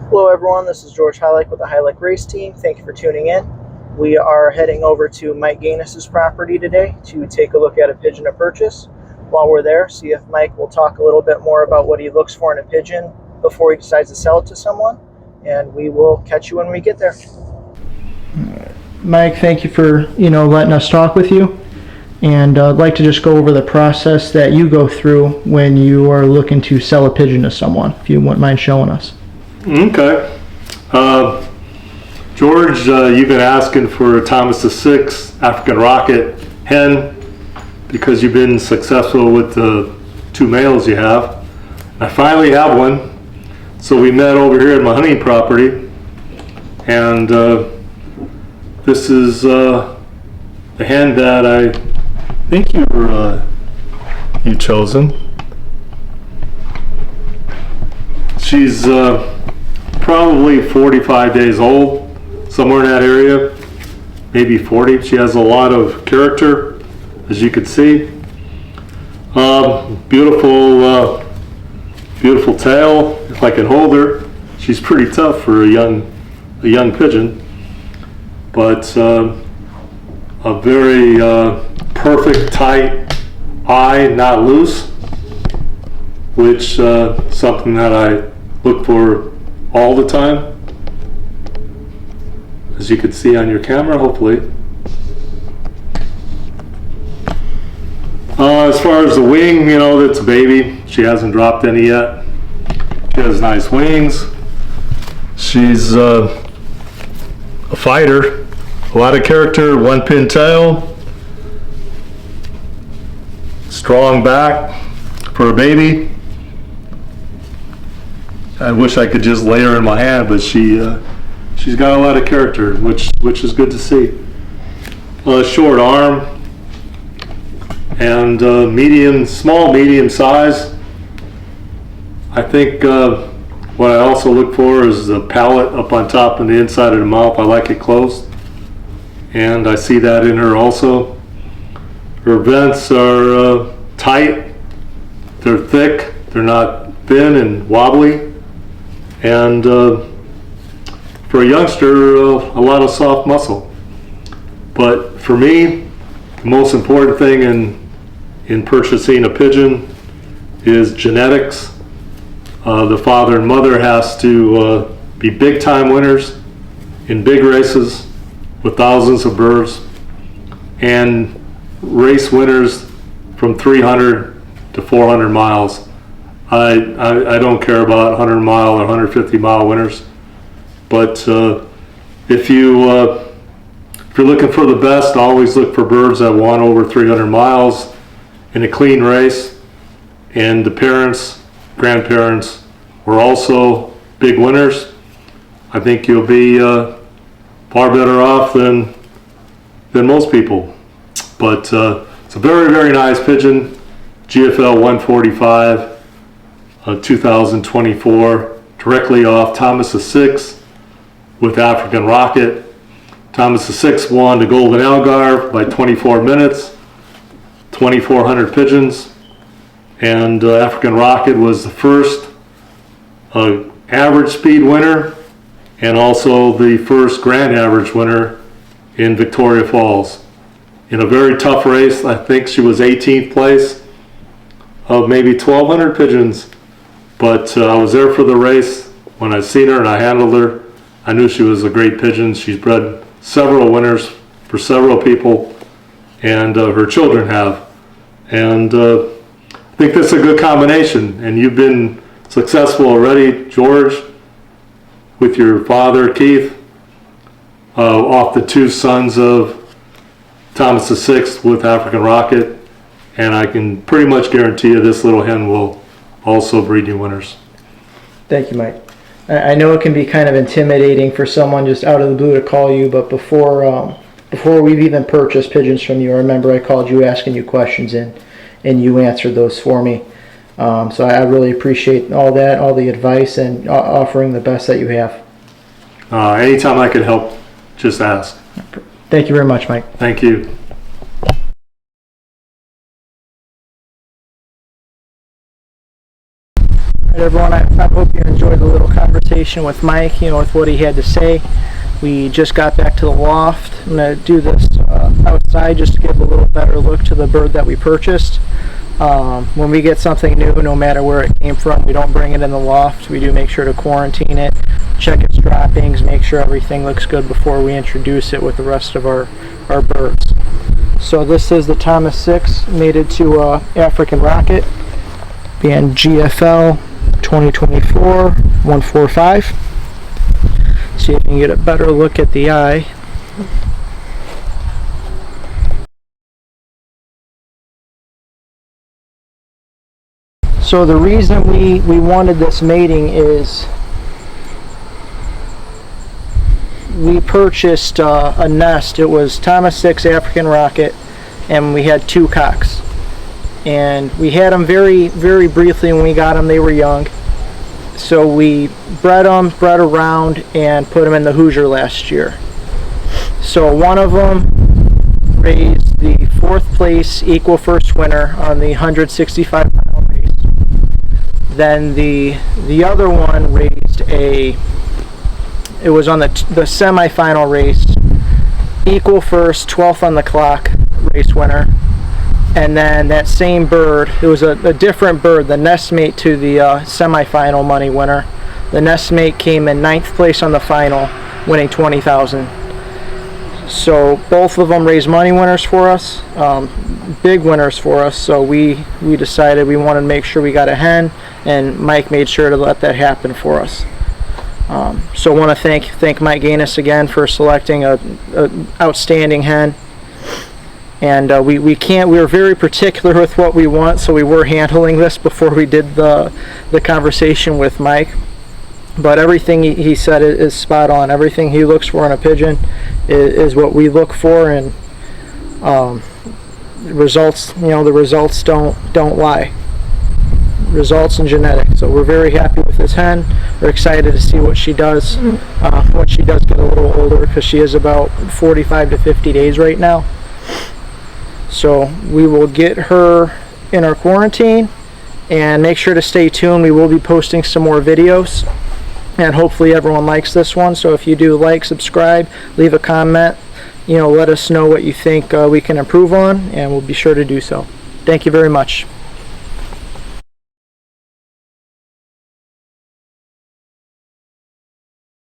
Hello everyone, this is George Highlight with the Highlight Race Team. Thank you for tuning in. We are heading over to Mike Ganus' property today to take a look at a pigeon to purchase. While we're there, see if Mike will talk a little bit more about what he looks for in a pigeon before he decides to sell it to someone, and we will catch you when we get there. Mike, thank you for letting us talk with you, and I'd like to just go over the process that you go through when you are looking to sell a pigeon to someone, if you wouldn't mind showing us. Okay. George, you've been asking for a Thomas VI African Rocket hen because you've been successful with the two males you have. I finally have one. So we met over here at my hunting property, and this is the hen that I think you chosen. She's probably 45 days old, somewhere in that area, maybe 40. She has a lot of character, as you can see. Beautiful, beautiful tail. If I can hold her, she's pretty tough for a young pigeon, but a very perfect tight eye, not loose, which something that I look for all the time, as you can see on your camera, hopefully. As far as the wing, it's a baby. She hasn't dropped any yet. She has nice wings. She's a fighter, a lot of character, one pin tail, strong back for a baby. I wish I could just lay her in my hand, but she's got a lot of character, which is good to see. Short arm and small medium size. I think what I also look for is the palate up on top and the inside of the mouth. I like it closed, and I see that in her also. Her vents are tight. They're thick. They're not thin and wobbly. And for a youngster, a lot of soft muscle. But for me, the most important thing in purchasing a pigeon is genetics. The father and mother has to be big time winners in big races with thousands of birds, and race winners from 300 to 400 miles. I don't care about 100 mile or 150 mile winners, but if you're looking for the best, always look for birds that won over 300 miles in a clean race, and the parents, grandparents were also big winners. I think you'll be far better off than most people. But it's a very, very nice pigeon, GFL 145. 2024, directly off Thomas VI with African Rocket. Thomas VI won the Golden Algar by 24 minutes, 2,400 pigeons, and African Rocket was the first average speed winner and also the first grand average winner in Victoria Falls. In a very tough race, I think she was 18th place of maybe 1,200 pigeons. But I was there for the race. When I seen her and I handled her, I knew she was a great pigeon. She's bred several winners for several people, and her children have. And I think that's a good combination. And you've been successful already, George, with your father, Keith, off the two sons of Thomas VI with African Rocket. And I can pretty much guarantee you this little hen will also breed you winners. Thank you, Mike. I know it can be kind of intimidating for someone just out of the blue to call you, but before we've even purchased pigeons from you, I remember I called you asking you questions, and you answered those for me. So I really appreciate all that, all the advice, and offering the best that you have. Anytime I can help, just ask. Thank you very much, Mike. Thank you. All right, everyone, I hope you enjoyed the little conversation conversation with Mike, with what he had to say. We just got back to the loft. I'm going to do this outside just to give a little better look to the bird that we purchased. When we get something new, no matter where it came from, we don't bring it in the loft. We do make sure to quarantine it, check its droppings, make sure everything looks good before we introduce it with the rest of our birds. So this is the Thomas 6 mated to African Rocket, being GFL 2024-145. See if you can get a better look at the eye. So the reason we wanted this mating is we purchased a nest. It was Thomas 6 African Rocket, and we had 2 cocks. And we had them very, very briefly when we got them. They were young. So we bred around, and put them in the Hoosier last year. So one of them raised the 4th place equal first winner on the 165-mile race. Then the other one raised it was on the semifinal race, equal first, 12th on the clock race winner. And then that same bird, it was a different bird, the nestmate to the semifinal money winner. The nestmate came in 9th place on the final, winning $20,000. So both of them raised money winners for us, big winners for us. So we decided we wanted to make sure we got a hen, and Mike made sure to let that happen for us. So I want to thank Mike Ganus again for selecting a outstanding hen. And we were very particular with what we want, so we were handling this before we did the conversation with Mike. But everything he said is spot on. Everything he looks for in a pigeon is what we look for, and results. The results don't lie. Results and genetics. So we're very happy with this hen. We're excited to see what she does. When she does get a little older, because she is about 45 to 50 days right now. So we will get her in our quarantine, and make sure to stay tuned. We will be posting some more videos, and hopefully everyone likes this one. So if you do like, subscribe, leave a comment, let us know what you think we can improve on, and we'll be sure to do so. Thank you very much.